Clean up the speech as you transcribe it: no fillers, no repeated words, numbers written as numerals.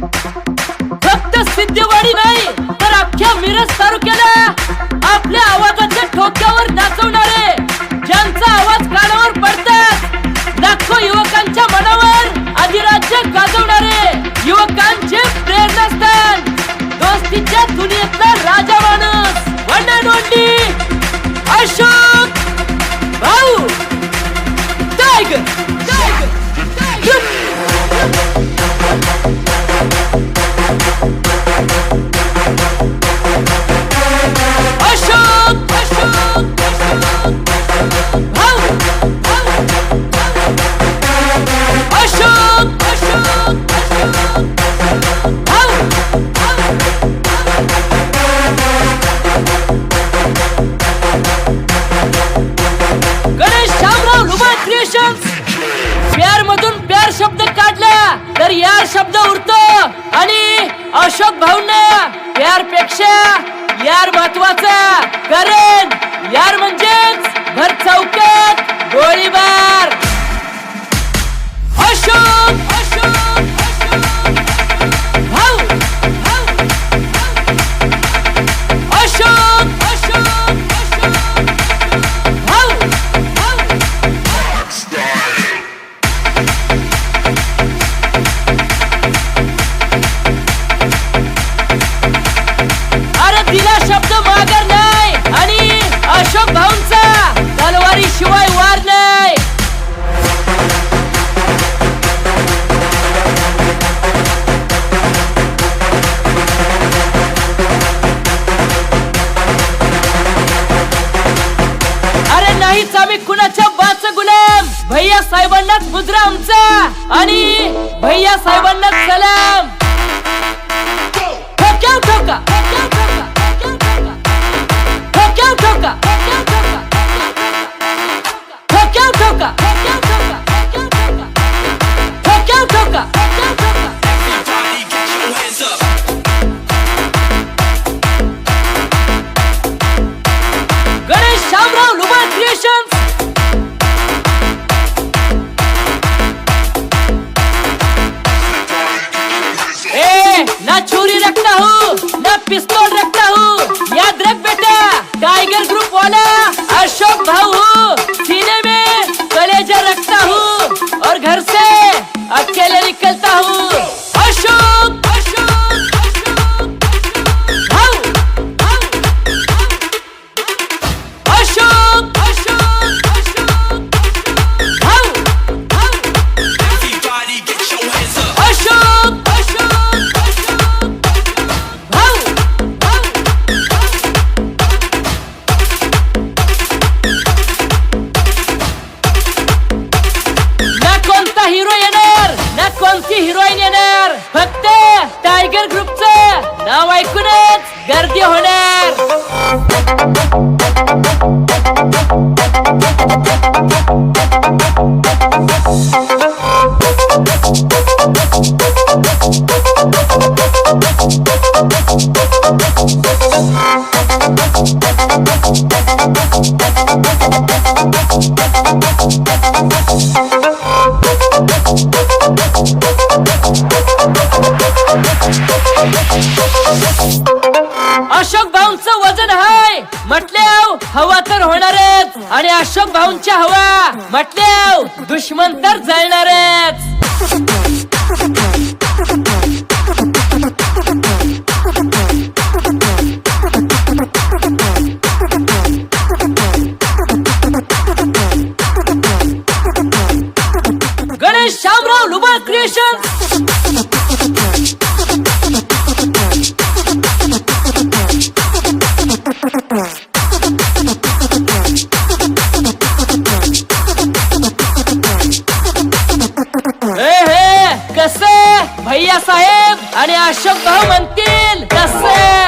फक्त सिद्धेवाडी नाही तर अख्ख्या मिरज तालुक्याला आपल्या आवाजाच्या ठोक्यावर नाचवणारे, ज्यांचा आवाज कानावर पडतात लाखो युवकांच्या मनावर अधिराज्य गाजवणारे, युवकांचे प्रेरणास्थान, दोस्तीच्या दुनियेतला राजा माणूस, वन अँड ओनली अशोक भाऊ टायगर. अशोक अशोक भाऊ अशोक अशोक भाऊ. गणेश शामराव लुबा क्रिएशन्स प्यार मधून प्यार शब्द काढला तर यार शब्द उरतो आणि अशोक भाऊंना प्यार पेक्षा यार महत्वाचा, कारण यार म्हणजेच भर चौकात गोळीबार. अशोक अशोक भाऊ अशोक अशोक भाऊ. अरे दिला शब्द माघार नाही आणि अशोक भाऊंचा तलवारी शिवाय वार नाही. अरे नाहीच आम्ही कुणाच्या बाच गुलाम, भैया साहेबांनाच मुजरा आमचा आणि भैया साहेबांनाच सलाम. ठोक्या ठोका ठोक्या ठोका ठोक्या ठोका ठोक्या ठोका. गणेश शामराव लुबा क्रिएशन्स ना छुरी रखता हूँ ना पिस्तौल रखता हूँ, याद रख बेटा टाइगर ग्रुप वाला अशोक भाऊ हूँ. सीने में कलेजा रखता हूँ और घर से अकेले निकलता हूँ. अशोक अशोक भाऊ अशोक अशोक भाऊ अशोक हिरो येणार ना कोणती हिरोईन येणार, फक्त टायगर ग्रुपचं नाव ऐकूनच गर्दी होणार. अशोक भाऊंचं वजन हाय म्हटल्याव हवा तर होणारच आणि अशोक भाऊंच्या हवा म्हटल्याव दुश्मन तर जळणारच. गणेश शामराव लुबा क्रिएशन्स कसे भैया साहेब आणि अशोक भाऊ म्हणतील तसे.